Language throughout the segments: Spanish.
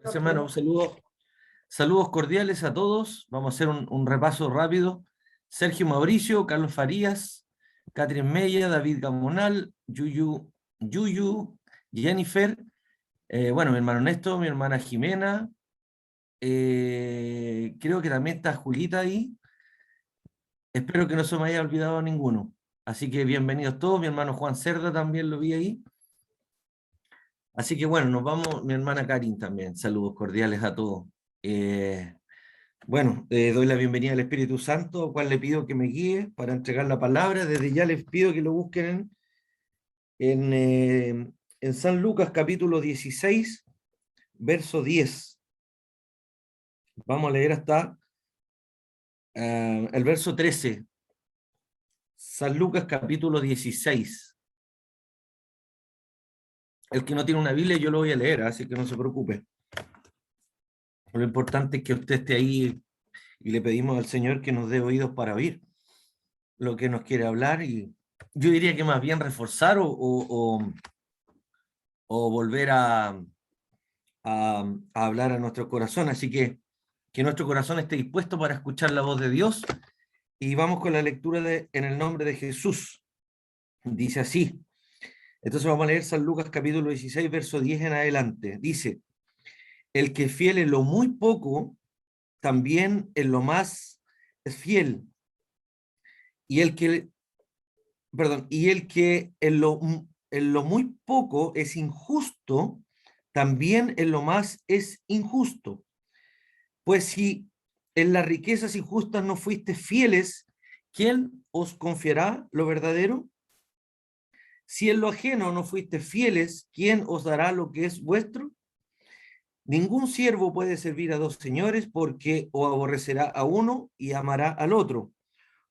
Gracias, hermano. Saludos cordiales a todos. Vamos a hacer un repaso rápido. Sergio Mauricio, Carlos Farías, Catherine Mella, David Gamonal, Yuyu, Jennifer, bueno, mi hermano Néstor, mi hermana Jimena, creo que también está Julita ahí. Espero que no se me haya olvidado ninguno. Así que bienvenidos todos. Mi hermano Juan Cerda también lo vi ahí. Así que bueno, nos vamos, mi hermana Karin también. Saludos cordiales a todos. Doy la bienvenida al Espíritu Santo, al cual le pido que me guíe para entregar la palabra. Desde ya les pido que lo busquen en San Lucas capítulo 16, verso 10. Vamos a leer hasta el verso 13. San Lucas capítulo 16. El que no tiene una Biblia yo lo voy a leer, así que no se preocupe. Lo importante es que usted esté ahí y le pedimos al Señor que nos dé oídos para oír lo que nos quiere hablar, y yo diría que más bien reforzar o volver a hablar a nuestro corazón. Así que nuestro corazón esté dispuesto para escuchar la voz de Dios. Y vamos con la lectura en el nombre de Jesús. Dice así. Entonces vamos a leer San Lucas capítulo 16, verso 10 en adelante. Dice: el que es fiel en lo muy poco, también en lo más es fiel. Y el que en lo muy poco es injusto, también en lo más es injusto. Pues si en las riquezas injustas no fuiste fieles, ¿quién os confiará lo verdadero? Si en lo ajeno no fuiste fieles, ¿quién os dará lo que es vuestro? Ningún siervo puede servir a dos señores, porque o aborrecerá a uno y amará al otro,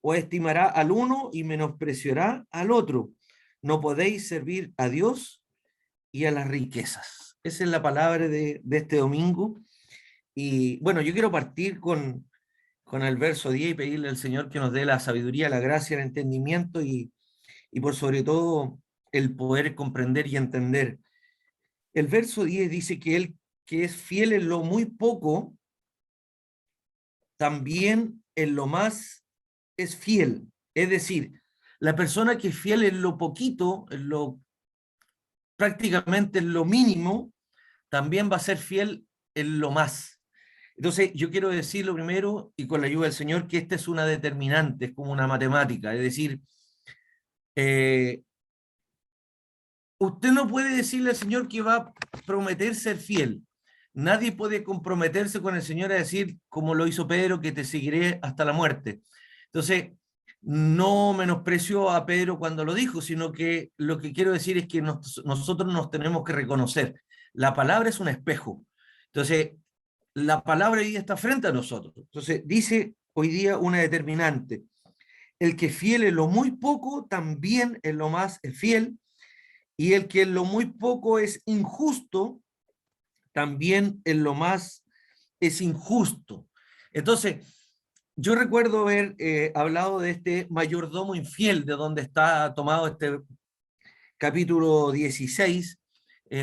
o estimará al uno y menospreciará al otro. No podéis servir a Dios y a las riquezas. Esa es la palabra de este domingo. Y bueno, yo quiero partir con el verso 10 y pedirle al Señor que nos dé la sabiduría, la gracia, el entendimiento y por sobre todo el poder comprender y entender. El verso 10 dice que él que es fiel en lo muy poco, también en lo más es fiel. Es decir, la persona que es fiel en lo poquito, prácticamente en lo mínimo, también va a ser fiel en lo más. Entonces, yo quiero decir lo primero, y con la ayuda del Señor, que esta es una determinante, es como una matemática. Es decir, usted no puede decirle al Señor que va a prometer ser fiel. Nadie puede comprometerse con el Señor a decir, como lo hizo Pedro, que te seguiré hasta la muerte. Entonces, no menosprecio a Pedro cuando lo dijo, sino que lo que quiero decir es que nosotros nos tenemos que reconocer. La palabra es un espejo. Entonces, la palabra hoy día está frente a nosotros. Entonces, dice hoy día una determinante. El que es fiel en lo muy poco, también en lo más es fiel. Y el que en lo muy poco es injusto, también en lo más es injusto. Entonces, yo recuerdo haber hablado de este mayordomo infiel, de donde está tomado este capítulo 16.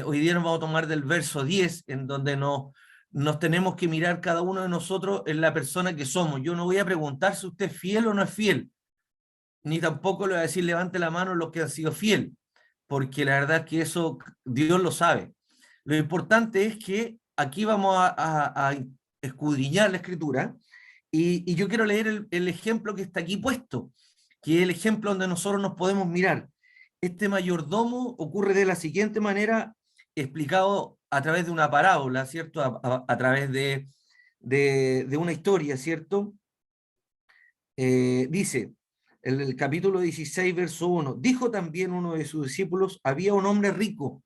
Hoy día nos vamos a tomar del verso 10, en donde nos tenemos que mirar cada uno de nosotros en la persona que somos. Yo no voy a preguntar si usted es fiel o no es fiel, ni tampoco le voy a decir levante la mano los que han sido fieles, porque la verdad es que eso Dios lo sabe. Lo importante es que aquí vamos a escudriñar la escritura, y yo quiero leer el ejemplo que está aquí puesto, que es el ejemplo donde nosotros nos podemos mirar. Este mayordomo ocurre de la siguiente manera, explicado a través de una parábola, ¿cierto? A través de una historia, ¿cierto? Dice, en el capítulo 16, verso 1, dijo también uno de sus discípulos: había un hombre rico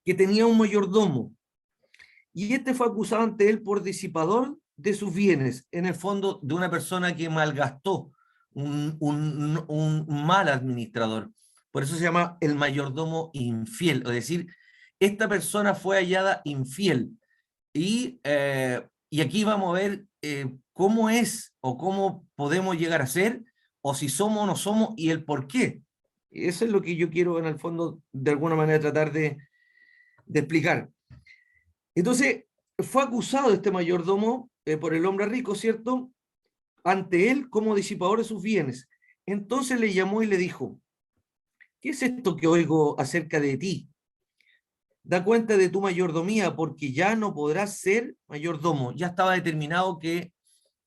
que tenía un mayordomo, y este fue acusado ante él por disipador de sus bienes, en el fondo de una persona que malgastó, un mal administrador. Por eso se llama el mayordomo infiel, es decir, esta persona fue hallada infiel. Y aquí vamos a ver cómo es o cómo podemos llegar a ser, o si somos o no somos, y el por qué. Eso es lo que yo quiero, en el fondo, de alguna manera tratar de explicar. Entonces, fue acusado este mayordomo por el hombre rico, ¿cierto? Ante él como disipador de sus bienes. Entonces le llamó y le dijo, ¿qué es esto que oigo acerca de ti? Da cuenta de tu mayordomía, porque ya no podrás ser mayordomo. Ya estaba determinado que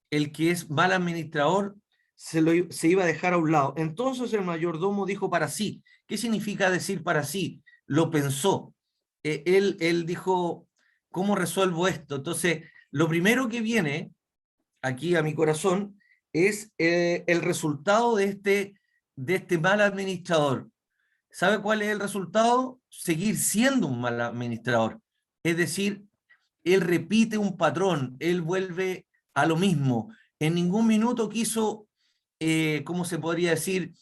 el que es mal administrador se iba a dejar a un lado. Entonces el mayordomo dijo para sí. ¿Qué significa decir para sí? Lo pensó. Él dijo, ¿cómo resuelvo esto? Entonces, lo primero que viene aquí a mi corazón es el resultado de este mal administrador. ¿Sabe cuál es el resultado? Seguir siendo un mal administrador. Es decir, él repite un patrón, él vuelve a lo mismo. En ningún minuto quiso, ¿cómo se podría decir?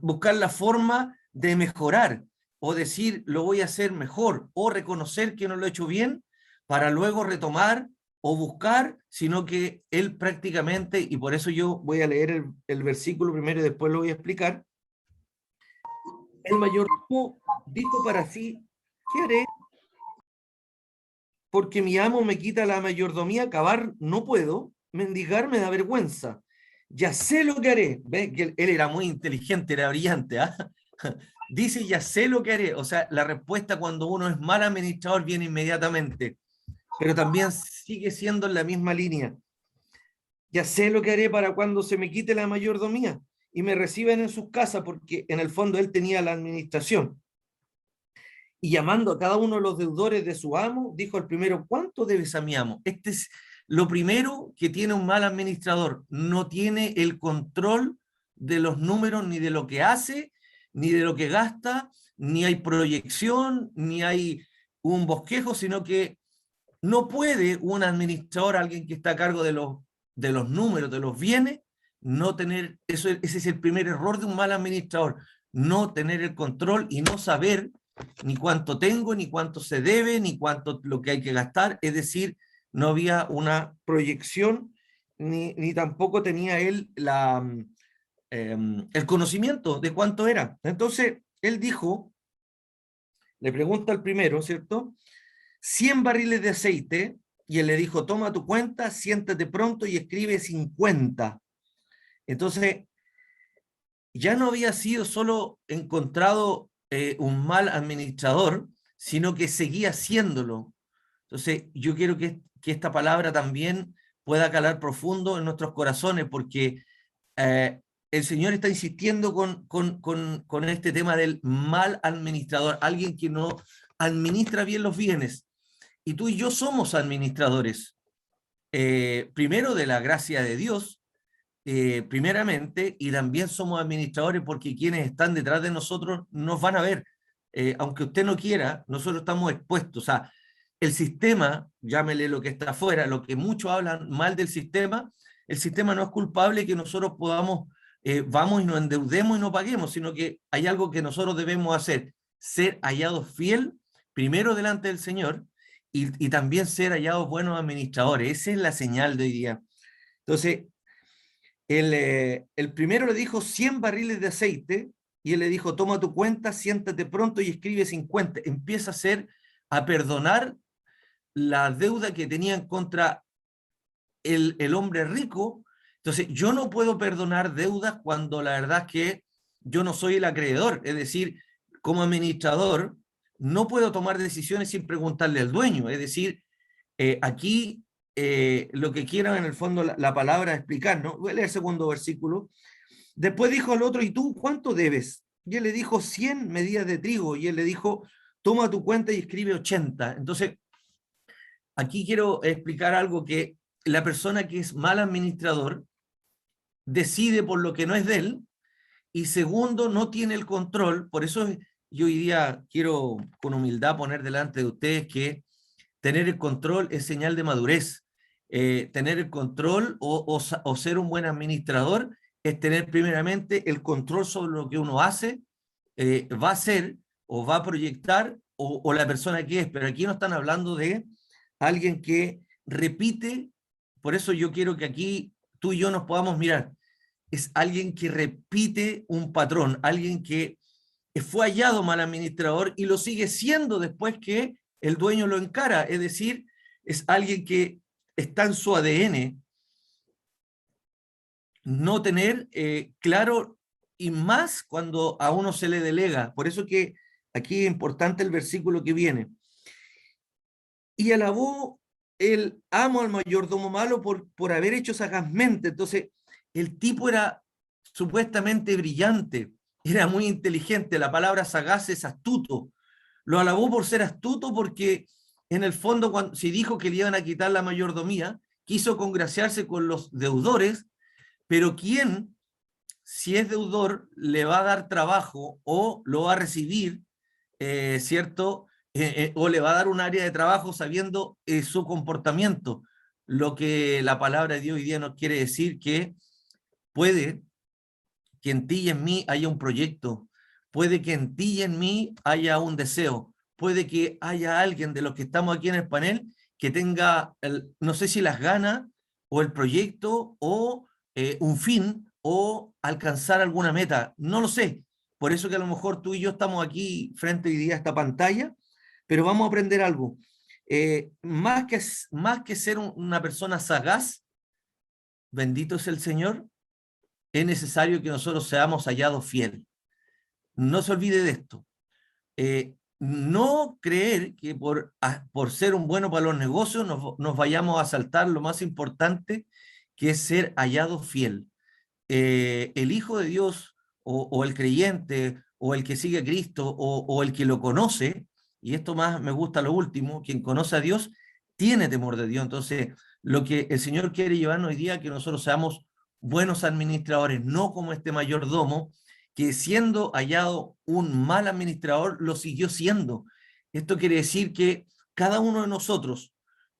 Buscar la forma de mejorar o decir, lo voy a hacer mejor o reconocer que no lo he hecho bien para luego retomar o buscar, sino que él prácticamente, y por eso yo voy a leer el versículo primero y después lo voy a explicar, el mayordomo dijo para sí, ¿qué haré? Porque mi amo me quita la mayordomía, cavar no puedo, mendigar me da vergüenza. Ya sé lo que haré. ¿Ve? Que él era muy inteligente, era brillante. ¿Ah? Dice, ya sé lo que haré. O sea, la respuesta cuando uno es mal administrador viene inmediatamente, pero también sigue siendo en la misma línea. Ya sé lo que haré para cuando se me quite la mayordomía y me reciben en sus casas, porque en el fondo él tenía la administración. Y llamando a cada uno de los deudores de su amo, dijo al primero, ¿cuánto debes a mi amo? Este es lo primero que tiene un mal administrador. No tiene el control de los números, ni de lo que hace, ni de lo que gasta, ni hay proyección, ni hay un bosquejo, sino que no puede un administrador, alguien que está a cargo de los números, de los bienes, no tener, ese es el primer error de un mal administrador, no tener el control y no saber ni cuánto tengo, ni cuánto se debe, ni cuánto lo que hay que gastar, es decir, no había una proyección, ni tampoco tenía él el conocimiento de cuánto era. Entonces, él dijo, le pregunta al primero, ¿cierto? 100 barriles de aceite, y él le dijo, toma tu cuenta, siéntate pronto y escribe 50. Entonces, ya no había sido solo encontrado un mal administrador, sino que seguía siéndolo. Entonces, yo quiero que esta palabra también pueda calar profundo en nuestros corazones, porque el Señor está insistiendo con este tema del mal administrador, alguien que no administra bien los bienes. Y tú y yo somos administradores, primero de la gracia de Dios, primeramente, y también somos administradores porque quienes están detrás de nosotros nos van a ver. Aunque usted no quiera, nosotros estamos expuestos. O sea, el sistema, llámele lo que está afuera, lo que muchos hablan mal del sistema, el sistema no es culpable que nosotros podamos, vamos y nos endeudemos y no paguemos, sino que hay algo que nosotros debemos hacer, ser hallados fiel, primero delante del Señor, y también ser hallados buenos administradores. Esa es la señal de hoy día. Entonces, el primero le dijo 100 barriles de aceite y él le dijo, toma tu cuenta, siéntate pronto y escribe 50. Empieza a perdonar la deuda que tenían contra el hombre rico. Entonces, yo no puedo perdonar deudas cuando la verdad es que yo no soy el acreedor. Es decir, como administrador, no puedo tomar decisiones sin preguntarle al dueño. Es decir, aquí lo que quieran en el fondo la palabra explicar, ¿no? Voy a leer el segundo versículo. Después dijo al otro, ¿y tú cuánto debes? Y él le dijo 100 medidas de trigo, y él le dijo, toma tu cuenta y escribe 80. Entonces, aquí quiero explicar algo, que la persona que es mal administrador decide por lo que no es de él, y segundo, no tiene el control. Por eso yo hoy día quiero con humildad poner delante de ustedes que tener el control es señal de madurez. Tener el control o ser un buen administrador es tener primeramente el control sobre lo que uno hace, va a hacer o va a proyectar, o la persona que es. Pero aquí no están hablando de alguien que repite. Por eso yo quiero que aquí tú y yo nos podamos mirar. Es alguien que repite un patrón, alguien que fue hallado mal administrador y lo sigue siendo después que el dueño lo encara, es decir, es alguien que está en su ADN no tener claro, y más cuando a uno se le delega. Por eso que aquí es importante el versículo que viene. Y alabó el amo al mayordomo malo por haber hecho sagazmente. Entonces, el tipo era supuestamente brillante, era muy inteligente. La palabra sagaz es astuto. Lo alabó por ser astuto porque en el fondo, cuando se dijo que le iban a quitar la mayordomía, quiso congraciarse con los deudores, pero ¿quién, si es deudor, le va a dar trabajo o lo va a recibir, ¿cierto? O le va a dar un área de trabajo sabiendo su comportamiento? Lo que la palabra de Dios hoy día nos quiere decir que puede que en ti y en mí haya un proyecto, puede que en ti y en mí haya un deseo, puede que haya alguien de los que estamos aquí en el panel que tenga, no sé si las ganas o el proyecto o un fin o alcanzar alguna meta, no lo sé. Por eso que a lo mejor tú y yo estamos aquí frente hoy día a esta pantalla, pero vamos a aprender algo. Más que ser una persona sagaz, bendito es el Señor, es necesario que nosotros seamos hallados fieles. No se olvide de esto. No creer que por ser un bueno para los negocios nos vayamos a saltar lo más importante, que es ser hallado fiel. El Hijo de Dios o el creyente o el que sigue a Cristo o el que lo conoce, y esto más me gusta lo último, quien conoce a Dios tiene temor de Dios. Entonces, lo que el Señor quiere llevarnos hoy día es que nosotros seamos buenos administradores, no como este mayordomo, que siendo hallado un mal administrador, lo siguió siendo. Esto quiere decir que cada uno de nosotros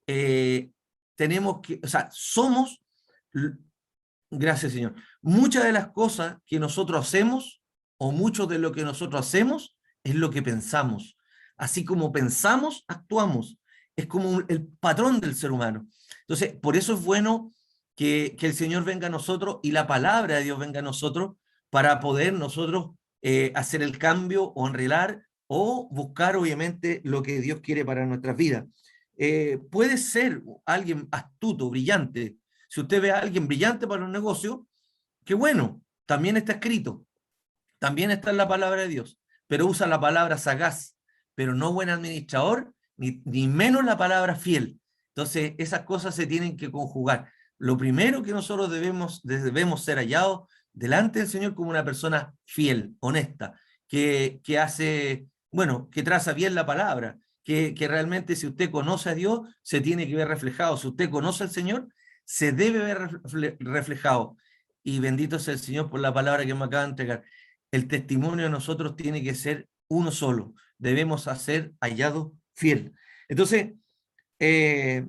tenemos que, o sea, somos, gracias Señor, muchas de las cosas que nosotros hacemos, o mucho de lo que nosotros hacemos, es lo que pensamos. Así como pensamos, actuamos. Es como el patrón del ser humano. Entonces, por eso es bueno que el Señor venga a nosotros y la palabra de Dios venga a nosotros para poder nosotros hacer el cambio o enrelar o buscar obviamente lo que Dios quiere para nuestras vidas. Puede ser alguien astuto, brillante. Si usted ve a alguien brillante para los negocios, qué bueno, también está escrito, también está en la palabra de Dios, pero usa la palabra sagaz, pero no buen administrador, ni menos la palabra fiel. Entonces, esas cosas se tienen que conjugar. Lo primero que nosotros debemos ser hallados delante del Señor como una persona fiel, honesta, que hace, bueno, que traza bien la palabra, que realmente si usted conoce a Dios, se tiene que ver reflejado. Si usted conoce al Señor, se debe ver reflejado. Y bendito sea el Señor por la palabra que me acaba de entregar. El testimonio de nosotros tiene que ser uno solo. Debemos hacer hallado fiel. Entonces, eh,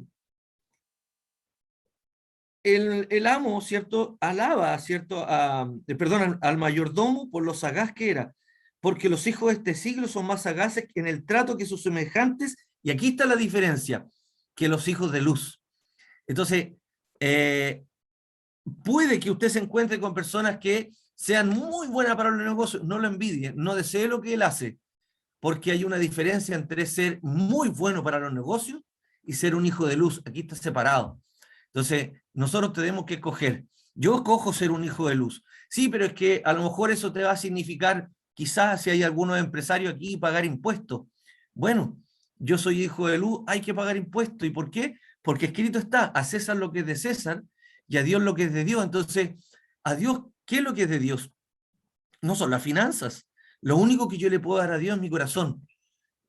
el amo, ¿cierto? Alaba, ¿cierto? Perdón, al mayordomo por lo sagaz que era, porque los hijos de este siglo son más sagaces en el trato que sus semejantes, y aquí está la diferencia, que los hijos de luz. Entonces, eh, puede que usted se encuentre con personas que sean muy buenas para los negocios, no lo envidie, no desee lo que él hace, porque hay una diferencia entre ser muy bueno para los negocios y ser un hijo de luz. Aquí está separado. Entonces, nosotros tenemos que escoger. Yo escojo ser un hijo de luz. Sí, pero es que a lo mejor eso te va a significar, quizás si hay algunos empresarios aquí, pagar impuestos. Bueno, yo soy hijo de luz, hay que pagar impuestos. ¿Y por qué? Porque escrito está, a César lo que es de César y a Dios lo que es de Dios. Entonces, a Dios, ¿qué es lo que es de Dios? No son las finanzas. Lo único que yo le puedo dar a Dios es mi corazón.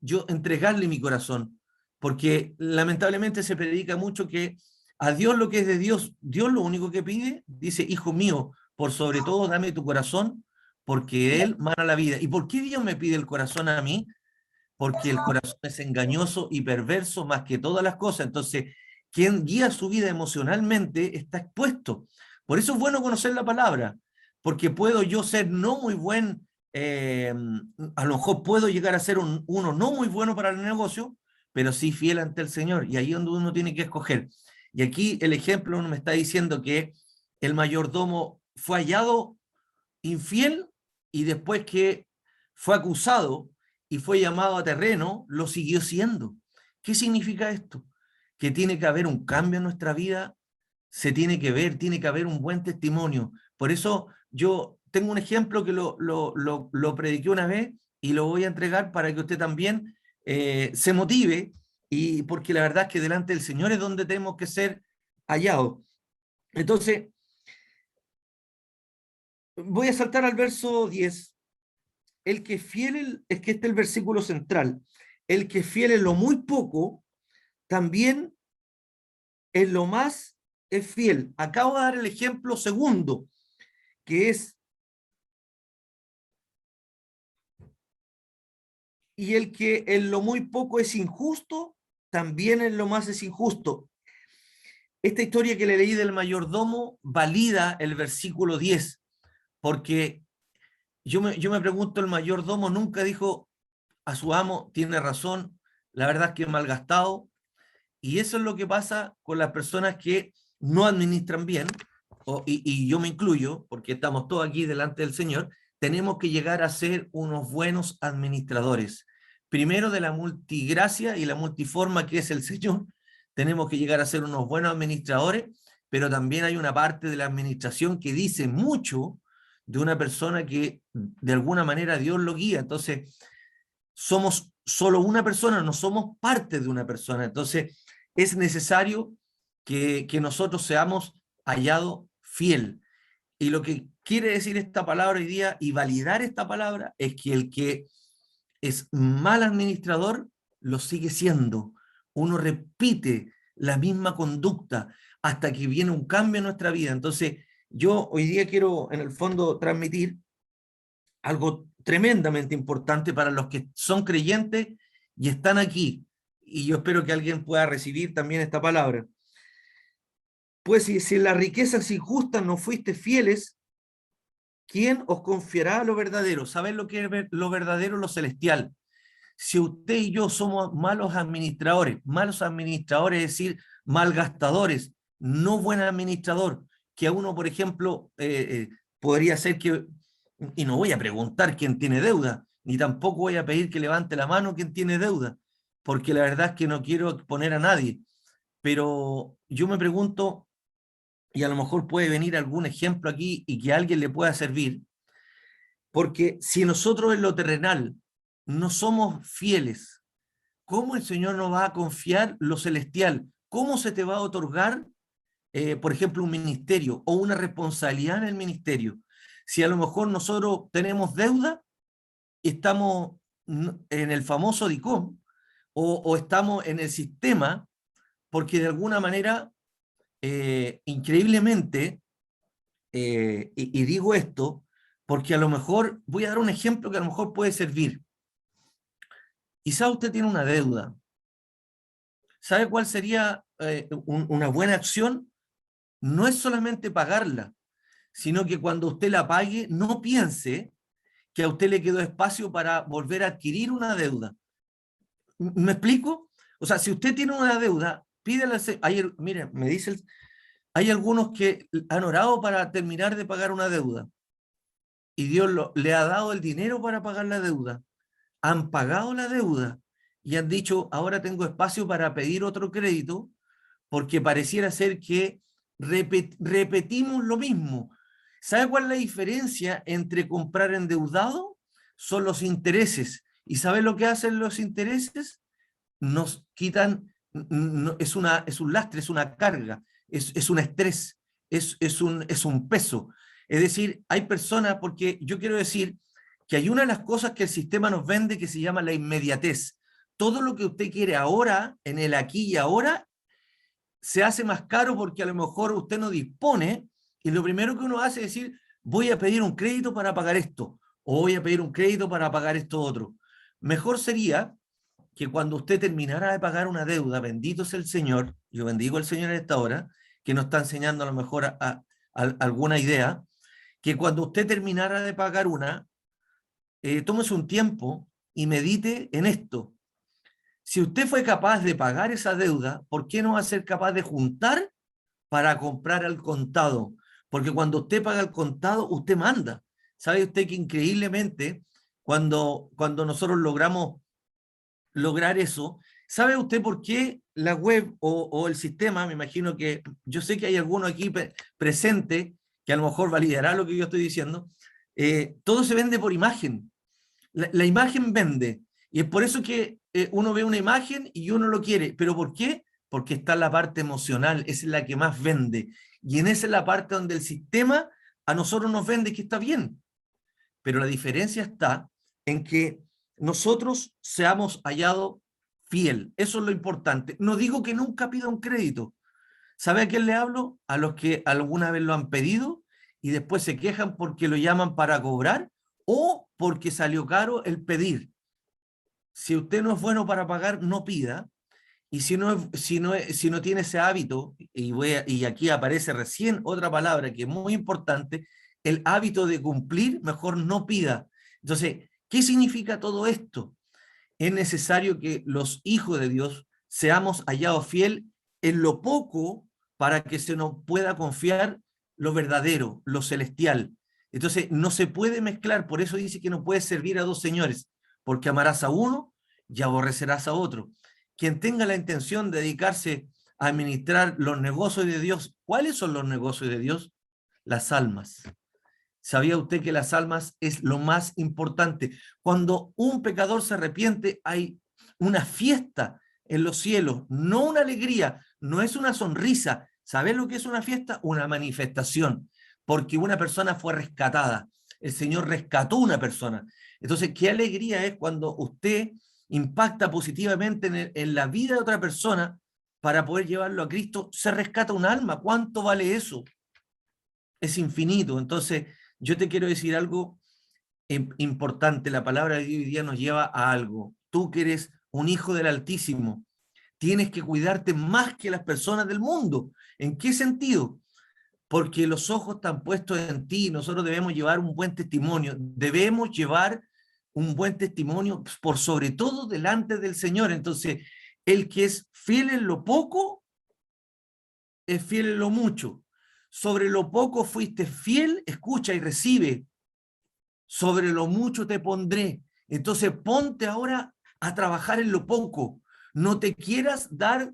Yo entregarle mi corazón. Porque lamentablemente se predica mucho que a Dios lo que es de Dios, Dios lo único que pide, dice, hijo mío, por sobre todo dame tu corazón, porque Él mana la vida. ¿Y por qué Dios me pide el corazón a mí? Porque el corazón es engañoso y perverso más que todas las cosas. Entonces, quien guía su vida emocionalmente está expuesto. Por eso es bueno conocer la palabra, porque puedo yo ser no muy buen, a lo mejor puedo llegar a ser uno no muy bueno para el negocio, pero sí fiel ante el Señor. Y ahí es donde uno tiene que escoger. Y aquí el ejemplo uno me está diciendo que el mayordomo fue hallado infiel y después que fue acusado y fue llamado a terreno, lo siguió siendo. ¿Qué significa esto? Que tiene que haber un cambio en nuestra vida, se tiene que ver, tiene que haber un buen testimonio. Por eso yo tengo un ejemplo que lo prediqué una vez y lo voy a entregar para que usted también se motive, y porque la verdad es que delante del Señor es donde tenemos que ser hallados. Entonces, voy a saltar al verso 10. El que es fiel, es que este es el versículo central. El que es fiel en lo muy poco, también en lo más es fiel. Acabo de dar el ejemplo segundo, que es, y el que en lo muy poco es injusto, también en lo más es injusto. Esta historia que le leí del mayordomo valida el versículo 10, porque yo me pregunto, el mayordomo nunca dijo a su amo, tiene razón, la verdad es que es malgastado, y eso es lo que pasa con las personas que no administran bien, y yo me incluyo, porque estamos todos aquí delante del Señor. Tenemos que llegar a ser unos buenos administradores. Primero de la multigracia y la multiforma que es el Señor, tenemos que llegar a ser unos buenos administradores, pero también hay una parte de la administración que dice mucho de una persona que de alguna manera Dios lo guía. Entonces, somos solo una persona, no somos parte de una persona. Entonces, es necesario que nosotros seamos hallados fiel. Y lo que quiere decir esta palabra hoy día y validar esta palabra es que el que es mal administrador lo sigue siendo. Uno repite la misma conducta hasta que viene un cambio en nuestra vida. Entonces, yo hoy día quiero en el fondo transmitir algo tremendamente importante para los que son creyentes y están aquí. Y yo espero que alguien pueda recibir también esta palabra. Pues si en las riquezas injustas no fuiste fieles, ¿quién os confiará lo verdadero? ¿Saben lo que es lo verdadero, lo celestial? Si usted y yo somos malos administradores, es decir, malgastadores, no buen administrador, que a uno, por ejemplo, podría ser que, y no voy a preguntar quién tiene deuda, ni tampoco voy a pedir que levante la mano quien tiene deuda, porque la verdad es que no quiero exponer a nadie, pero yo me pregunto, y a lo mejor puede venir algún ejemplo aquí y que a alguien le pueda servir, porque si nosotros en lo terrenal no somos fieles, ¿cómo el Señor nos va a confiar lo celestial? ¿Cómo se te va a otorgar, por ejemplo, un ministerio o una responsabilidad en el ministerio? Si a lo mejor nosotros tenemos deuda, estamos en el famoso DICOM o estamos en el sistema, porque de alguna manera, increíblemente, y digo esto porque a lo mejor, voy a dar un ejemplo que a lo mejor puede servir. Quizá usted tiene una deuda. ¿Sabe cuál sería una buena acción? No es solamente pagarla, sino que cuando usted la pague, no piense que a usted le quedó espacio para volver a adquirir una deuda. ¿Me explico? O sea, si usted tiene una deuda, pídele, mire, me dice, hay algunos que han orado para terminar de pagar una deuda y Dios le ha dado el dinero para pagar la deuda. Han pagado la deuda y han dicho, ahora tengo espacio para pedir otro crédito, porque pareciera ser que repetimos lo mismo. ¿Sabe cuál es la diferencia entre comprar endeudado? Son los intereses. ¿Y sabe lo que hacen los intereses? Nos quitan, no, es un lastre, es una carga, es un estrés, es un peso. Es decir, hay personas, porque yo quiero decir que hay una de las cosas que el sistema nos vende que se llama la inmediatez. Todo lo que usted quiere ahora, en el aquí y ahora, se hace más caro porque a lo mejor usted no dispone y lo primero que uno hace es decir, voy a pedir un crédito para pagar esto o voy a pedir un crédito para pagar esto otro. Mejor sería que cuando usted terminara de pagar una deuda, bendito sea el Señor, yo bendigo al Señor en esta hora, que nos está enseñando a lo mejor alguna idea, que cuando usted terminara de pagar una, tómese un tiempo y medite en esto. Si usted fue capaz de pagar esa deuda, ¿por qué no va a ser capaz de juntar para comprar al contado? Porque cuando usted paga al contado, usted manda. ¿Sabe usted que increíblemente, cuando nosotros logramos lograr eso, ¿Sabe usted por qué la web o el sistema? Me imagino que yo sé que hay alguno aquí presente que a lo mejor validará lo que yo estoy diciendo. Todo se vende por imagen. La imagen vende. Y es por eso que uno ve una imagen y uno lo quiere. ¿Pero por qué? Porque está la parte emocional, esa es la que más vende. Y en esa es la parte donde el sistema a nosotros nos vende que está bien. Pero la diferencia está en que nosotros seamos hallados fiel. Eso es lo importante. No digo que nunca pida un crédito. ¿Sabe a quién le hablo? A los que alguna vez lo han pedido y después se quejan porque lo llaman para cobrar o porque salió caro el pedir. Si usted no es bueno para pagar, no pida. Y si no tiene ese hábito, y aquí aparece recién otra palabra que es muy importante, el hábito de cumplir, mejor no pida. Entonces, ¿qué significa todo esto? Es necesario que los hijos de Dios seamos hallados fiel en lo poco para que se nos pueda confiar lo verdadero, lo celestial. Entonces, no se puede mezclar, por eso dice que no puedes servir a dos señores, porque amarás a uno y aborrecerás a otro. Quien tenga la intención de dedicarse a administrar los negocios de Dios, ¿cuáles son los negocios de Dios? Las almas. ¿Sabía usted que las almas es lo más importante? Cuando un pecador se arrepiente, hay una fiesta en los cielos, no una alegría, no es una sonrisa. ¿Sabe lo que es una fiesta? Una manifestación, porque una persona fue rescatada. El Señor rescató una persona. Entonces, qué alegría es cuando usted impacta positivamente en la vida de otra persona para poder llevarlo a Cristo. Se rescata un alma. ¿Cuánto vale eso? Es infinito. Entonces, yo te quiero decir algo importante. La palabra de Dios hoy día nos lleva a algo. Tú que eres un hijo del Altísimo, tienes que cuidarte más que las personas del mundo. ¿En qué sentido? Porque los ojos están puestos en ti. Nosotros debemos llevar un buen testimonio. Debemos llevar un buen testimonio por sobre todo delante del Señor. Entonces, el que es fiel en lo poco, es fiel en lo mucho. Sobre lo poco fuiste fiel, escucha y recibe. Sobre lo mucho te pondré. Entonces ponte ahora a trabajar en lo poco. No te quieras dar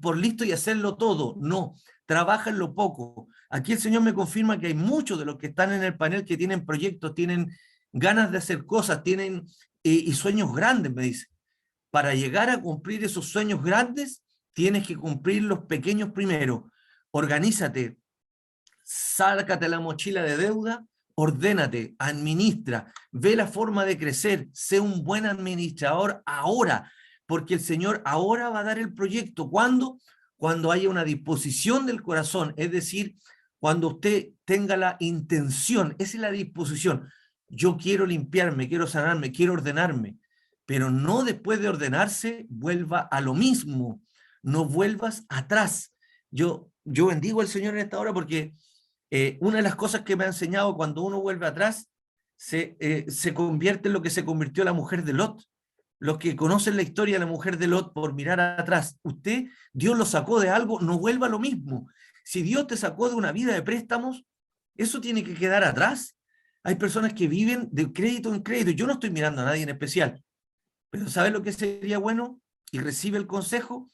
por listo y hacerlo todo. No, trabaja en lo poco. Aquí el Señor me confirma que hay muchos de los que están en el panel que tienen proyectos, tienen ganas de hacer cosas, tienen y sueños grandes, me dice. Para llegar a cumplir esos sueños grandes, tienes que cumplir los pequeños primero. Organízate, sácate la mochila de deuda, ordénate, administra, ve la forma de crecer, sé un buen administrador ahora, porque el Señor ahora va a dar el proyecto. ¿Cuándo? Cuando haya una disposición del corazón, es decir, cuando usted tenga la intención, esa es la disposición. Yo quiero limpiarme, quiero sanarme, quiero ordenarme, pero no después de ordenarse vuelva a lo mismo, no vuelvas atrás. Yo bendigo al Señor en esta hora porque una de las cosas que me ha enseñado cuando uno vuelve atrás se convierte en lo que se convirtió la mujer de Lot. Los que conocen la historia de la mujer de Lot por mirar atrás, usted, Dios lo sacó de algo, no vuelva a lo mismo. Si Dios te sacó de una vida de préstamos, eso tiene que quedar atrás. Hay personas que viven de crédito en crédito. Yo no estoy mirando a nadie en especial, pero ¿sabes lo que sería bueno? Y recibe el consejo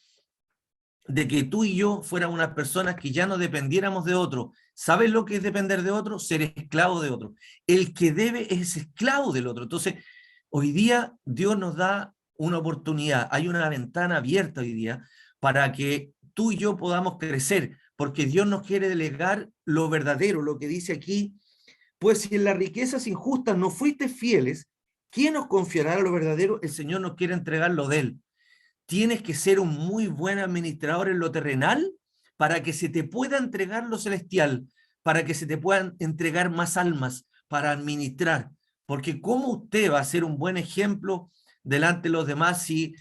de que tú y yo fuéramos unas personas que ya no dependiéramos de otro. ¿Sabes lo que es depender de otro? Ser esclavo de otro. El que debe es esclavo del otro. Entonces, hoy día Dios nos da una oportunidad, hay una ventana abierta hoy día para que tú y yo podamos crecer, porque Dios nos quiere delegar lo verdadero, lo que dice aquí, pues si en las riquezas injustas no fuiste fieles, ¿quién nos confiará lo verdadero? El Señor nos quiere entregar lo de Él. Tienes que ser un muy buen administrador en lo terrenal para que se te pueda entregar lo celestial, para que se te puedan entregar más almas para administrar. Porque ¿cómo usted va a ser un buen ejemplo delante de los demás si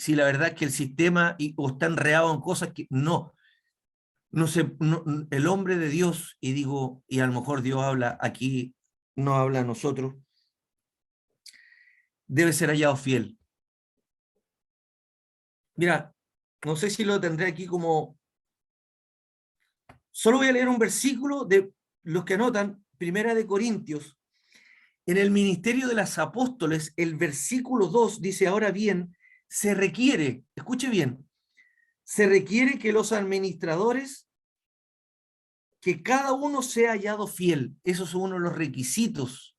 la verdad es que el sistema o está enredado en cosas que no sé, el hombre de Dios, y digo, y a lo mejor Dios habla aquí, no habla a nosotros, debe ser hallado fiel. Mira, no sé si lo tendré aquí como... Solo voy a leer un versículo de los que anotan, Primera de Corintios. En el ministerio de las apóstoles, el versículo 2 dice, ahora bien, Se requiere, escuche bien, se requiere que los administradores, que cada uno sea hallado fiel. Esos son uno de los requisitos.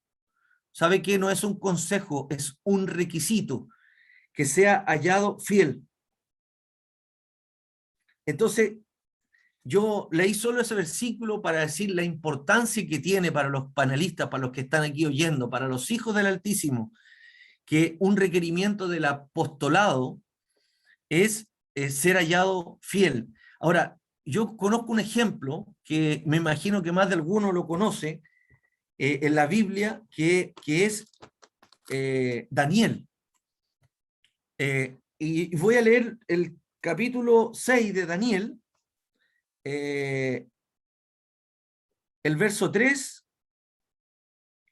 ¿Sabe qué? No es un consejo, es un requisito, que sea hallado fiel. Entonces, yo leí solo ese versículo para decir la importancia que tiene para los panelistas, para los que están aquí oyendo, para los hijos del Altísimo, que un requerimiento del apostolado es ser hallado fiel. Ahora, yo conozco un ejemplo que me imagino que más de alguno lo conoce en la Biblia, que es Daniel. Y voy a leer el capítulo 6 de Daniel, el verso 3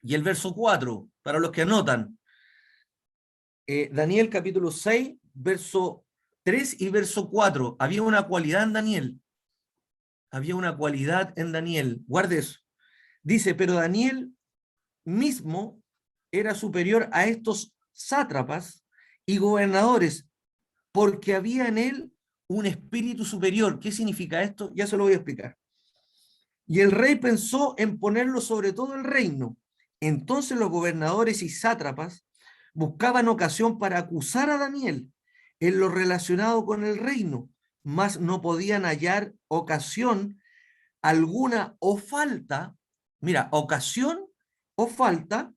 y el verso 4, para los que anotan. Daniel capítulo 6, verso 3 y verso 4. Había una cualidad en Daniel. Había una cualidad en Daniel. Guarde eso. Dice, pero Daniel mismo era superior a estos sátrapas y gobernadores, porque había en él un espíritu superior. ¿Qué significa esto? Ya se lo voy a explicar. Y el rey pensó en ponerlo sobre todo el reino. Entonces los gobernadores y sátrapas buscaban ocasión para acusar a Daniel en lo relacionado con el reino, mas no podían hallar ocasión alguna o falta, mira, ocasión o falta,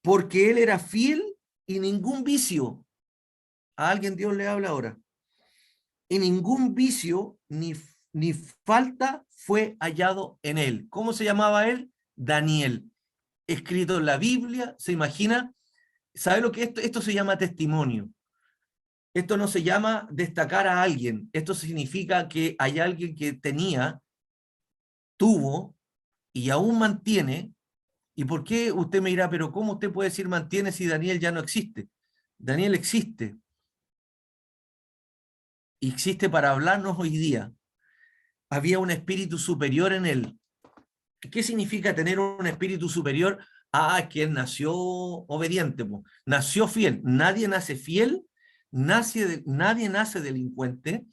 porque él era fiel y ningún vicio. A alguien Dios le habla ahora. Y ningún vicio ni falta fue hallado en él. ¿Cómo se llamaba él? Daniel. Escrito en la Biblia, ¿se imagina? ¿Sabe lo que es esto? Esto se llama testimonio. Esto no se llama destacar a alguien. Esto significa que hay alguien que tuvo y aún mantiene. ¿Y por qué usted me dirá, pero cómo usted puede decir mantiene si Daniel ya no existe? Daniel existe. Y existe para hablarnos hoy día. Había un espíritu superior en él. ¿Qué significa tener un espíritu superior? Ah, que él nació obediente, po. Nació fiel. Nadie nace fiel, nadie nace delincuente,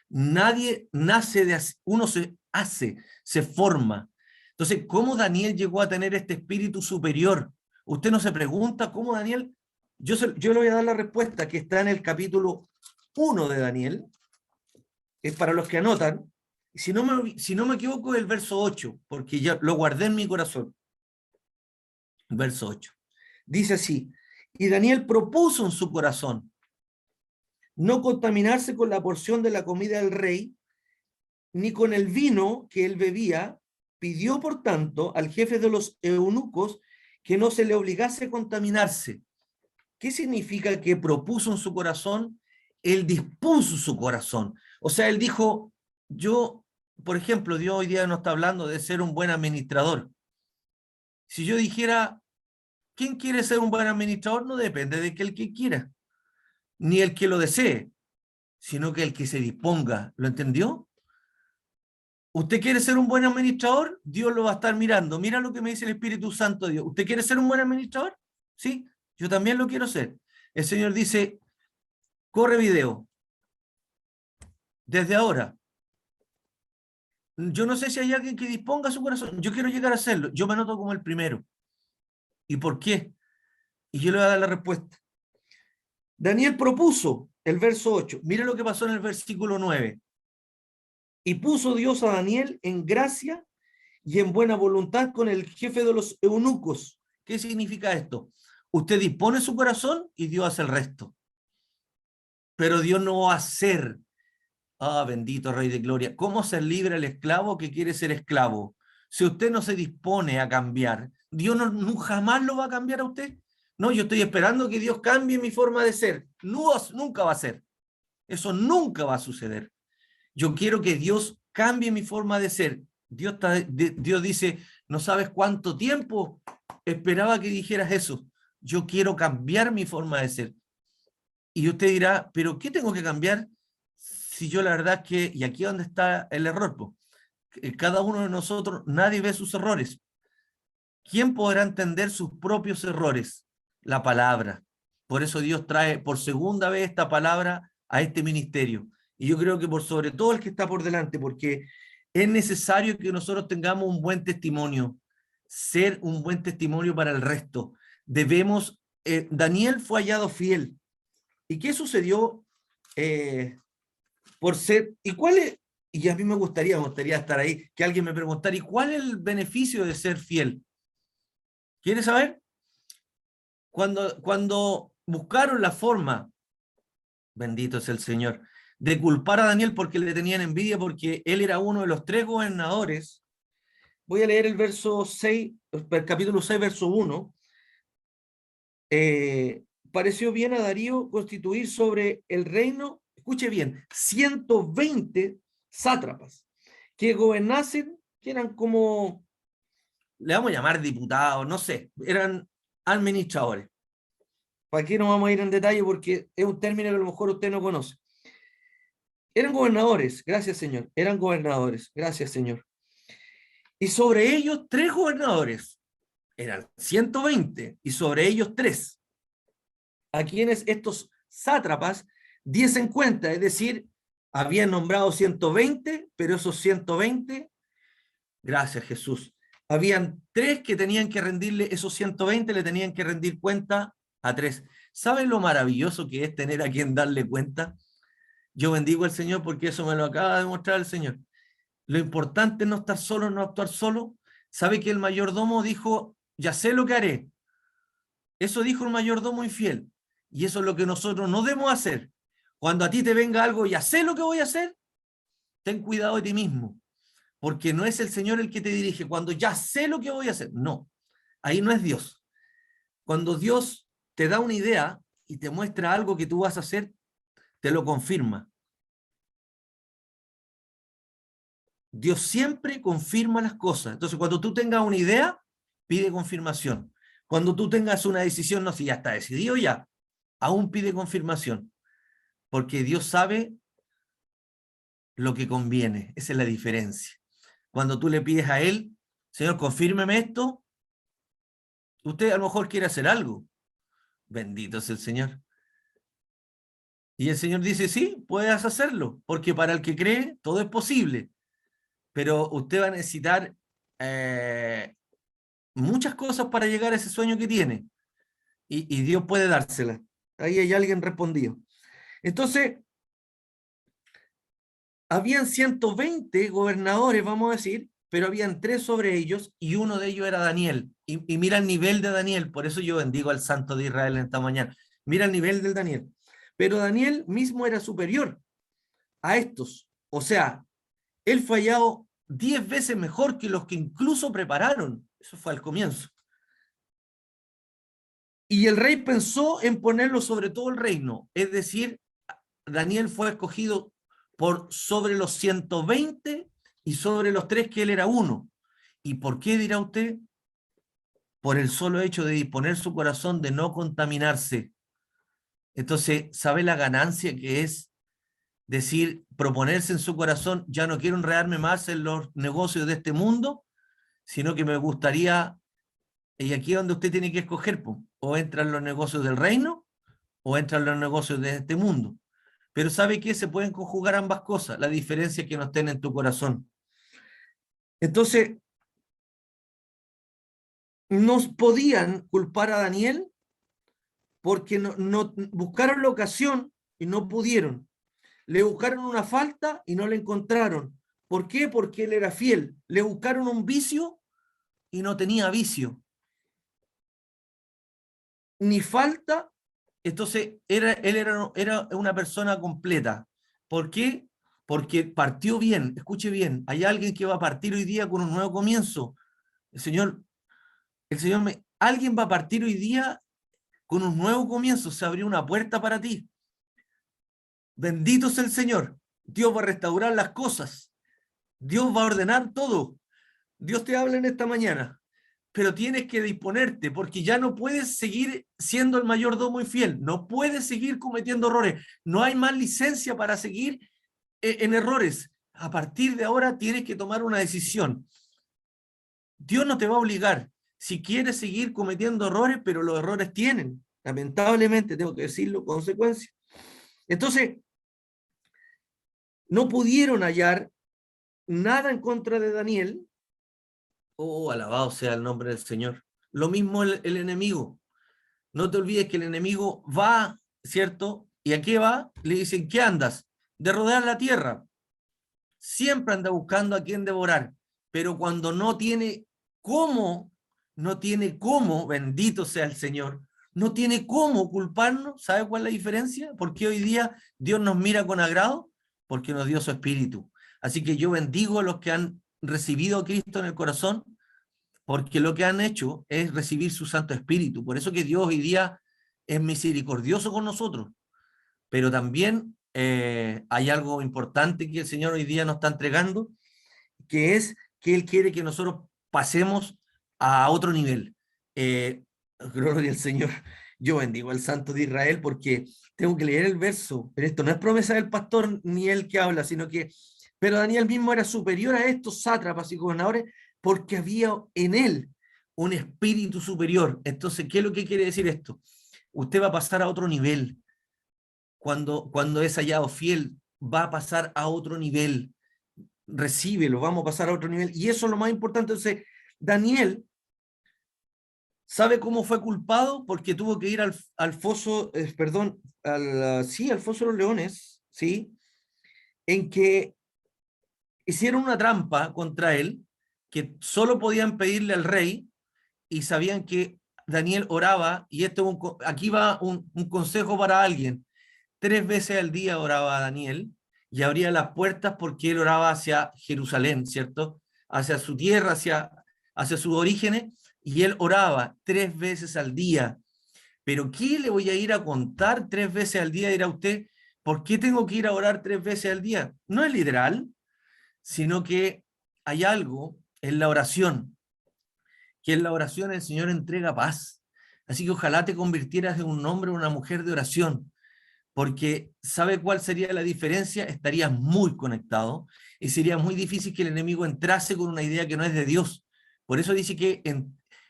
nadie nace uno se hace, se forma. Entonces, ¿cómo Daniel llegó a tener este espíritu superior? Usted no se pregunta cómo Daniel, yo le voy a dar la respuesta que está en el capítulo 1 de Daniel, es para los que anotan. Si no me equivoco, el verso 8, porque ya lo guardé en mi corazón. Verso 8. Dice así, y Daniel propuso en su corazón no contaminarse con la porción de la comida del rey, ni con el vino que él bebía. Pidió, por tanto, al jefe de los eunucos que no se le obligase a contaminarse. ¿Qué significa que propuso en su corazón? Él dispuso su corazón. O sea, él dijo, yo, por ejemplo, Dios hoy día no está hablando de ser un buen administrador. Si yo dijera, ¿quién quiere ser un buen administrador? No depende de que el que quiera, ni el que lo desee, sino que el que se disponga. ¿Lo entendió? ¿Usted quiere ser un buen administrador? Dios lo va a estar mirando. Mira lo que me dice el Espíritu Santo de Dios. ¿Usted quiere ser un buen administrador? Sí, yo también lo quiero ser. El Señor dice, corre video, desde ahora. Yo no sé si hay alguien que disponga su corazón. Yo quiero llegar a hacerlo. Yo me noto como el primero. ¿Y por qué? Y yo le voy a dar la respuesta. Daniel propuso el verso 8. Mire lo que pasó en el versículo 9. Y puso Dios a Daniel en gracia y en buena voluntad con el jefe de los eunucos. ¿Qué significa esto? Usted dispone su corazón y Dios hace el resto. Pero Dios no va a hacer. Ah, bendito Rey de Gloria. ¿Cómo ser libre el esclavo que quiere ser esclavo? Si usted no se dispone a cambiar, Dios no, jamás lo va a cambiar a usted. No, yo estoy esperando que Dios cambie mi forma de ser. No, nunca va a ser. Eso nunca va a suceder. Yo quiero que Dios cambie mi forma de ser. Dios dice, no sabes cuánto tiempo esperaba que dijeras eso. Yo quiero cambiar mi forma de ser. Y usted dirá, ¿pero qué tengo que cambiar? Si yo la verdad es que, y aquí es donde está el error, pues, cada uno de nosotros, nadie ve sus errores. ¿Quién podrá entender sus propios errores? La palabra. Por eso Dios trae por segunda vez esta palabra a este ministerio. Y yo creo que por sobre todo el que está por delante, porque es necesario que nosotros tengamos un buen testimonio, ser un buen testimonio para el resto. Debemos, Daniel fue hallado fiel. ¿Y qué sucedió por ser, y cuál es, y a mí me gustaría estar ahí, que alguien me preguntara, ¿y cuál es el beneficio de ser fiel? ¿Quieres saber? Cuando buscaron la forma, bendito es el Señor, de culpar a Daniel porque le tenían envidia, porque él era uno de los 3 gobernadores. Voy a leer el verso 6, el capítulo 6, verso 1. Pareció bien a Darío constituir sobre el reino, escuche bien, 120 sátrapas que gobernasen, que eran como, le vamos a llamar diputados, no sé, eran administradores. ¿Para qué no vamos a ir en detalle? Porque es un término que a lo mejor usted no conoce. Eran gobernadores, gracias Señor, eran gobernadores, gracias Señor. Y sobre ellos 3 gobernadores, eran 120, y sobre ellos 3, a quienes estos sátrapas diesen cuenta, es decir, habían nombrado 120, pero esos 120, gracias Jesús, habían 3 que tenían que rendirle, esos 120 le tenían que rendir cuenta a 3. ¿Saben lo maravilloso que es tener a quien darle cuenta? Yo bendigo al Señor porque eso me lo acaba de mostrar el Señor. Lo importante es no estar solo, no actuar solo. ¿Sabe que el mayordomo dijo, ya sé lo que haré? Eso dijo el mayordomo infiel. Y eso es lo que nosotros no debemos hacer. Cuando a ti te venga algo, ya sé lo que voy a hacer, ten cuidado de ti mismo. Porque no es el Señor el que te dirige. Cuando ya sé lo que voy a hacer, no. Ahí no es Dios. Cuando Dios te da una idea y te muestra algo que tú vas a hacer, te lo confirma. Dios siempre confirma las cosas. Entonces, cuando tú tengas una idea, pide confirmación. Cuando tú tengas una decisión, no sé, si ya está decidido ya, aún pide confirmación. Porque Dios sabe lo que conviene. Esa es la diferencia. Cuando tú le pides a Él, Señor, confírmeme esto, usted a lo mejor quiere hacer algo. Bendito es el Señor. Y el Señor dice, sí, puedes hacerlo, porque para el que cree, todo es posible. Pero usted va a necesitar muchas cosas para llegar a ese sueño que tiene. Y Dios puede dársela. Ahí hay alguien respondido. Entonces, habían 120 gobernadores, vamos a decir, pero habían 3 sobre ellos y uno de ellos era Daniel. Y mira el nivel de Daniel, por eso yo bendigo al Santo de Israel en esta mañana. Mira el nivel del Daniel. Pero Daniel mismo era superior a estos. O sea, él fue hallado 10 veces mejor que los que incluso prepararon. Eso fue al comienzo. Y el rey pensó en ponerlo sobre todo el reino. Es decir, Daniel fue escogido por sobre los 120 y sobre los 3 que él era uno. ¿Y por qué dirá usted? Por el solo hecho de disponer su corazón de no contaminarse. Entonces, ¿sabe la ganancia que es decir, proponerse en su corazón, ya no quiero enredarme más en los negocios de este mundo, sino que me gustaría, y aquí es donde usted tiene que escoger, o entra en los negocios del reino, o entra en los negocios de este mundo. Pero ¿sabe qué? Se pueden conjugar ambas cosas, la diferencia es que no estén en tu corazón. Entonces, nos podían culpar a Daniel porque no buscaron la ocasión y no pudieron. Le buscaron una falta y no la encontraron. ¿Por qué? Porque él era fiel. Le buscaron un vicio y no tenía vicio. Ni falta. Entonces, él era una persona completa. ¿Por qué? Porque partió bien. Escuche bien. Hay alguien que va a partir hoy día con un nuevo comienzo. Alguien va a partir hoy día con un nuevo comienzo. Se abrió una puerta para ti. Bendito es el Señor. Dios va a restaurar las cosas. Dios va a ordenar todo. Dios te habla en esta mañana, pero tienes que disponerte porque ya no puedes seguir siendo el mayordomo infiel, no puedes seguir cometiendo errores, no hay más licencia para seguir en errores. A partir de ahora tienes que tomar una decisión. Dios no te va a obligar si quieres seguir cometiendo errores, pero los errores tienen Lamentablemente, tengo que decirlo, consecuencia. Entonces, no pudieron hallar nada en contra de Daniel. Oh, alabado sea el nombre del Señor. Lo mismo el enemigo. No te olvides que el enemigo va, ¿cierto? ¿Y a qué va? Le dicen, ¿qué andas? De rodear la tierra. Siempre anda buscando a quién devorar. Pero cuando no tiene cómo, no tiene cómo, bendito sea el Señor, no tiene cómo culparnos. ¿Sabe cuál es la diferencia? Porque hoy día Dios nos mira con agrado, porque nos dio su espíritu. Así que yo bendigo a los que han recibido a Cristo en el corazón, porque lo que han hecho es recibir su Santo Espíritu. Por eso que Dios hoy día es misericordioso con nosotros, pero también hay algo importante que el Señor hoy día nos está entregando, que es que Él quiere que nosotros pasemos a otro nivel. Eh, Gloria al Señor. Yo bendigo al Santo de Israel porque tengo que leer el verso, pero esto no es promesa del pastor ni él que habla, sino que, pero Daniel mismo era superior a estos sátrapas y gobernadores porque había en él un espíritu superior. Entonces, ¿qué es lo que quiere decir esto? Usted va a pasar a otro nivel. Cuando es hallado fiel, va a pasar a otro nivel. Recíbelo, vamos a pasar a otro nivel. Y eso es lo más importante. Entonces, Daniel sabe cómo fue culpado porque tuvo que ir al foso, perdón, sí, al foso de los leones, ¿sí? En que hicieron una trampa contra él, que solo podían pedirle al rey y sabían que Daniel oraba, y aquí va un consejo para alguien. 3 veces al día oraba Daniel y abría las puertas porque él oraba hacia Jerusalén, ¿cierto? Hacia su tierra, hacia sus orígenes, y él oraba 3 veces al día. Pero ¿qué le voy a ir a contar 3 veces al día? Dirá usted, ¿por qué tengo que ir a orar 3 veces al día? No es literal, sino que hay algo en la oración, que en la oración el Señor entrega paz. Así que ojalá te convirtieras en un hombre o una mujer de oración, porque ¿sabe cuál sería la diferencia? Estarías muy conectado y sería muy difícil que el enemigo entrase con una idea que no es de Dios. Por eso dice que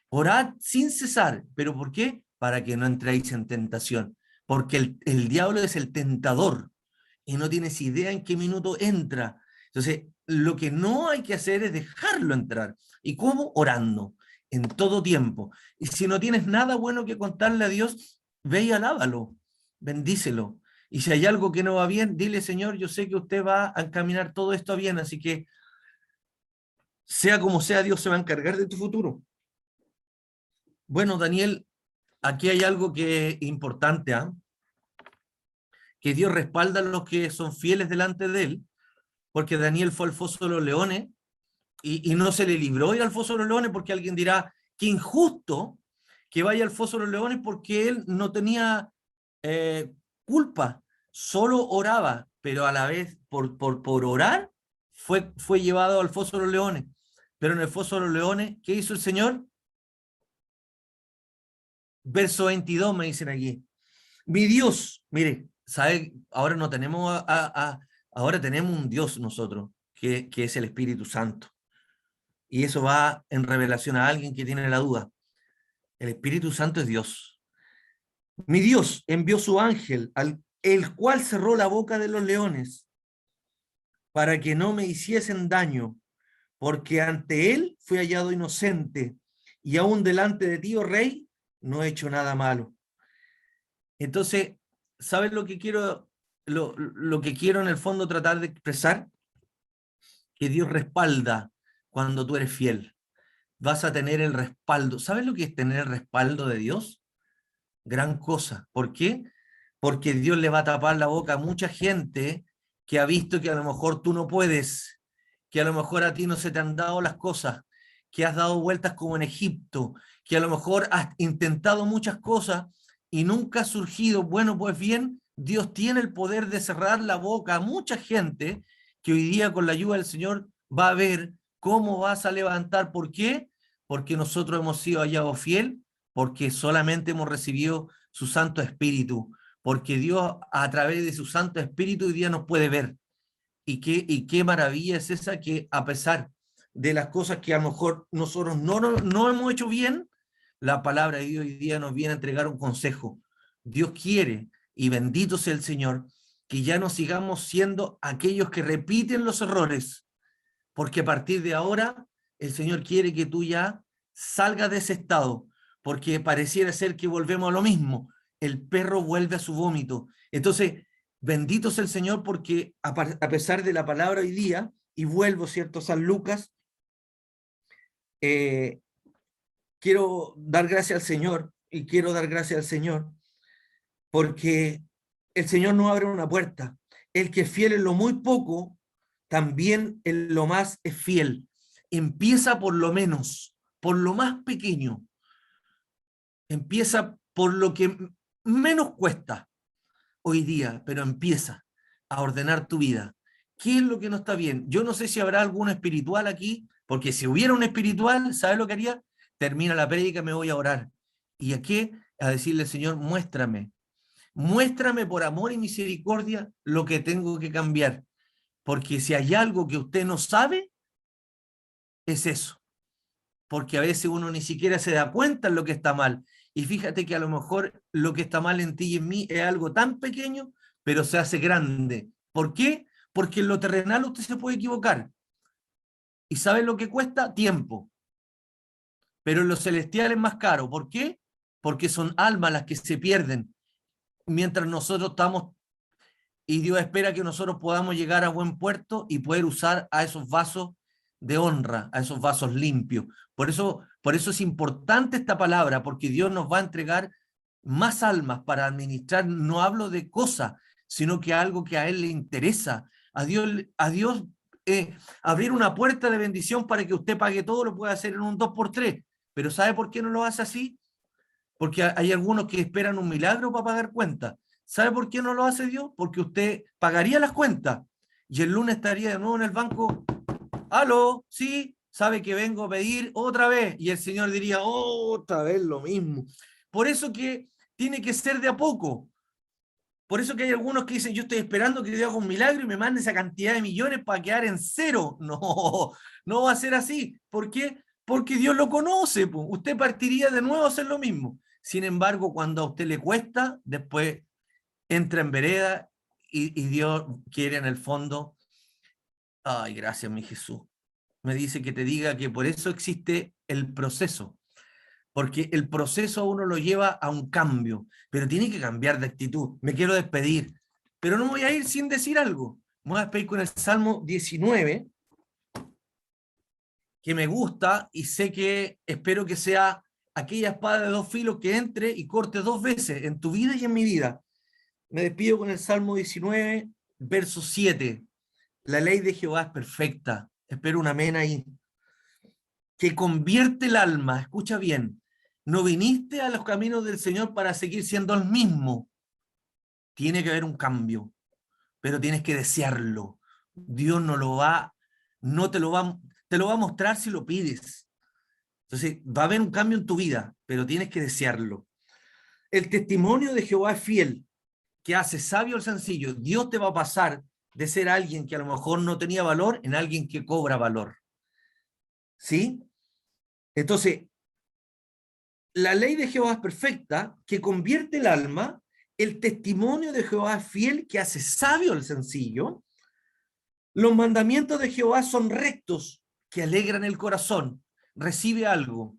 orad sin cesar. ¿Pero por qué? Para que no entréis en tentación. Porque el diablo es el tentador y no tienes idea en qué minuto entra. Entonces, lo que no hay que hacer es dejarlo entrar. ¿Y cómo? Orando, en todo tiempo. Y si no tienes nada bueno que contarle a Dios, ve y alábalo, bendícelo. Y si hay algo que no va bien, dile, Señor, yo sé que usted va a encaminar todo esto a bien, así que sea como sea, Dios se va a encargar de tu futuro. Bueno, Daniel, aquí hay algo que es importante, ¿ah? Que Dios respalda a los que son fieles delante de él, porque Daniel fue al foso de los leones y no se le libró ir al foso de los leones, porque alguien dirá, qué injusto que vaya al foso de los leones porque él no tenía eh, culpa, solo oraba, pero a la vez por orar fue llevado al foso de los leones. Pero en el foso de los leones, ¿qué hizo el Señor? Verso 22 me dicen aquí. Mi Dios, mire, ¿sabe? Ahora no tenemos ahora tenemos un Dios nosotros, que es el Espíritu Santo. Y eso va en revelación a alguien que tiene la duda. El Espíritu Santo es Dios. Mi Dios envió su ángel, el cual cerró la boca de los leones para que no me hiciesen daño, porque ante él fui hallado inocente, y aún delante de ti, oh rey, no he hecho nada malo. Entonces, ¿sabes lo que quiero, lo que quiero en el fondo tratar de expresar? Que Dios respalda cuando tú eres fiel. Vas a tener el respaldo. ¿Sabes lo que es tener el respaldo de Dios? Gran cosa. ¿Por qué? Porque Dios le va a tapar la boca a mucha gente que ha visto que a lo mejor tú no puedes, que a lo mejor a ti no se te han dado las cosas, que has dado vueltas como en Egipto, que a lo mejor has intentado muchas cosas y nunca ha surgido. Bueno, pues bien, Dios tiene el poder de cerrar la boca a mucha gente que hoy día con la ayuda del Señor va a ver cómo vas a levantar. ¿Por qué? Porque nosotros hemos sido hallados fiel, porque solamente hemos recibido su Santo Espíritu, porque Dios a través de su Santo Espíritu hoy día nos puede ver. Y qué maravilla es esa, que a pesar de las cosas que a lo mejor nosotros no hemos hecho bien, la palabra de Dios hoy día nos viene a entregar un consejo. Dios quiere, y bendito sea el Señor, que ya no sigamos siendo aquellos que repiten los errores, porque a partir de ahora el Señor quiere que tú ya salgas de ese estado, porque pareciera ser que volvemos a lo mismo. El perro vuelve a su vómito. Entonces, bendito sea el Señor, porque a pesar de la palabra hoy día, y vuelvo, ¿cierto? San Lucas, eh, quiero dar gracias al Señor, y quiero dar gracias al Señor, porque el Señor no abre una puerta. El que es fiel en lo muy poco, también en lo más es fiel. Empieza por lo menos, por lo más pequeño. Empieza por lo que menos cuesta hoy día, pero empieza a ordenar tu vida. ¿Qué es lo que no está bien? Yo no sé si habrá algún espiritual aquí, porque si hubiera un espiritual, ¿sabes lo que haría? Termina la prédica, me voy a orar. ¿Y a qué? A decirle, Señor, muéstrame. Muéstrame por amor y misericordia lo que tengo que cambiar. Porque si hay algo que usted no sabe, es eso. Porque a veces uno ni siquiera se da cuenta en lo que está mal. Y fíjate que a lo mejor lo que está mal en ti y en mí es algo tan pequeño, pero se hace grande. ¿Por qué? Porque en lo terrenal usted se puede equivocar. ¿Y sabe lo que cuesta? Tiempo. Pero en lo celestial es más caro. ¿Por qué? Porque son almas las que se pierden mientras nosotros estamos, y Dios espera que nosotros podamos llegar a buen puerto y poder usar a esos vasos de honra, a esos vasos limpios. Por eso es importante esta palabra, porque Dios nos va a entregar más almas para administrar. No hablo de cosas, sino que algo que a Él le interesa. A Dios abrir una puerta de bendición para que usted pague todo lo puede hacer en un 2x3. Pero ¿sabe por qué no lo hace así? Porque hay algunos que esperan un milagro para pagar cuentas. ¿Sabe por qué no lo hace Dios? Porque usted pagaría las cuentas y el lunes estaría de nuevo en el banco. ¿Aló? Sí, sabe que vengo a pedir otra vez. Y el Señor diría, otra vez lo mismo. Por eso que tiene que ser de a poco. Por eso que hay algunos que dicen, yo estoy esperando que Dios haga un milagro y me mande esa cantidad de millones para quedar en cero. No, no va a ser así. ¿Por qué? Porque Dios lo conoce. Po. Usted partiría de nuevo a hacer lo mismo. Sin embargo, cuando a usted le cuesta, después entra en vereda y Dios quiere en el fondo, ay, gracias mi Jesús. Me dice que te diga que por eso existe el proceso. Porque el proceso a uno lo lleva a un cambio, pero tiene que cambiar de actitud. Me quiero despedir, pero no me voy a ir sin decir algo. Me voy a despedir con el Salmo 19, que me gusta y sé que espero que sea aquella espada de dos filos que entre y corte dos veces en tu vida y en mi vida. Me despido con el Salmo 19, verso 7. La ley de Jehová es perfecta. Espero un amén ahí. Que convierte el alma, escucha bien, no viniste a los caminos del Señor para seguir siendo el mismo. Tiene que haber un cambio, pero tienes que desearlo. Dios no lo va, no te lo va a mostrar si lo pides. Entonces, va a haber un cambio en tu vida, pero tienes que desearlo. El testimonio de Jehová es fiel, que hace sabio al sencillo. Dios te va a pasar de ser alguien que a lo mejor no tenía valor en alguien que cobra valor. ¿Sí? Entonces, la ley de Jehová es perfecta, que convierte el alma. El testimonio de Jehová es fiel, que hace sabio al sencillo. Los mandamientos de Jehová son rectos, que alegran el corazón. Recibe algo.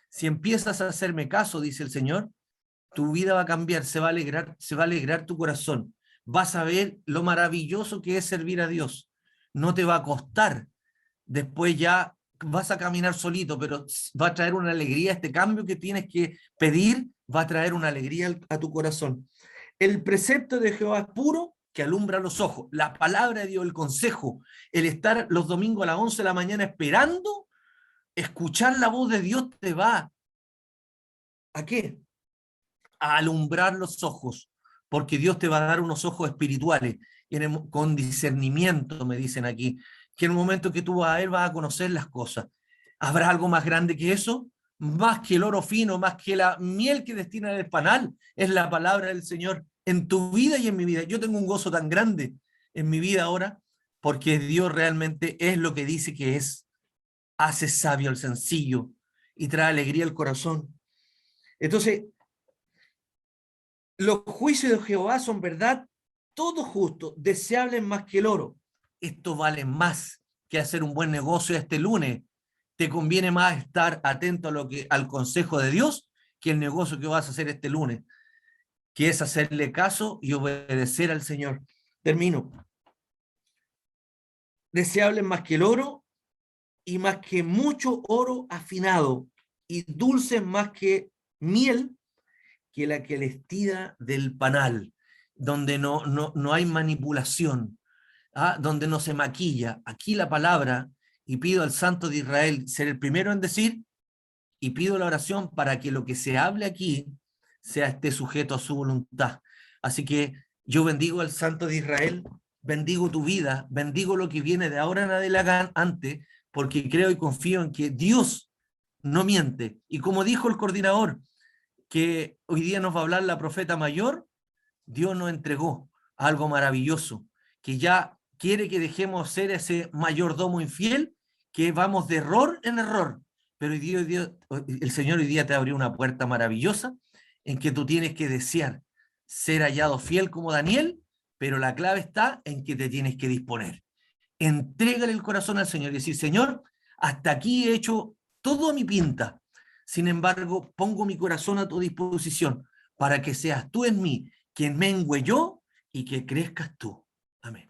Si empiezas a hacerme caso, dice el Señor, tu vida va a cambiar, se va a alegrar tu corazón. Vas a ver lo maravilloso que es servir a Dios. No te va a costar. Después ya vas a caminar solito, pero va a traer una alegría. Este cambio que tienes que pedir va a traer una alegría a tu corazón. El precepto de Jehová es puro, que alumbra los ojos. La palabra de Dios, el consejo, el estar los domingos a las 11 de la mañana esperando, escuchar la voz de Dios te va. ¿A qué? A alumbrar los ojos, porque Dios te va a dar unos ojos espirituales, con discernimiento, me dicen aquí, que en el momento que tú vas a Él vas a conocer las cosas. ¿Habrá algo más grande que eso? Más que el oro fino, más que la miel que destina el panal, es la palabra del Señor en tu vida y en mi vida. Yo tengo un gozo tan grande en mi vida ahora, porque Dios realmente es lo que dice que es. Hace sabio al sencillo y trae alegría al corazón. Entonces, Los juicios de Jehová son verdad, todo justo, deseables más que el oro. Esto vale más que hacer un buen negocio este lunes. Te conviene más estar atento a al consejo de Dios que el negocio que vas a hacer este lunes, que es hacerle caso y obedecer al Señor. Termino. Deseables más que el oro y más que mucho oro afinado y dulces más que miel, que la que les tira del panal, donde no hay manipulación, donde no se maquilla. Aquí la palabra, y pido al Santo de Israel ser el primero en decir, y pido la oración para que lo que se hable aquí esté sujeto a su voluntad. Así que yo bendigo al Santo de Israel, bendigo tu vida, bendigo lo que viene de ahora en adelante, porque creo y confío en que Dios no miente. Y como dijo el coordinador, que hoy día nos va a hablar la profeta mayor, Dios nos entregó algo maravilloso, que ya quiere que dejemos ser ese mayordomo infiel, que vamos de error en error. Pero el Señor hoy día te abrió una puerta maravillosa en que tú tienes que desear ser hallado fiel como Daniel, pero la clave está en que te tienes que disponer. Entrégale el corazón al Señor y decir, Señor, hasta aquí he hecho todo a mi pinta. Sin embargo, pongo mi corazón a tu disposición para que seas tú en mí quien mengüe yo y que crezcas tú. Amén.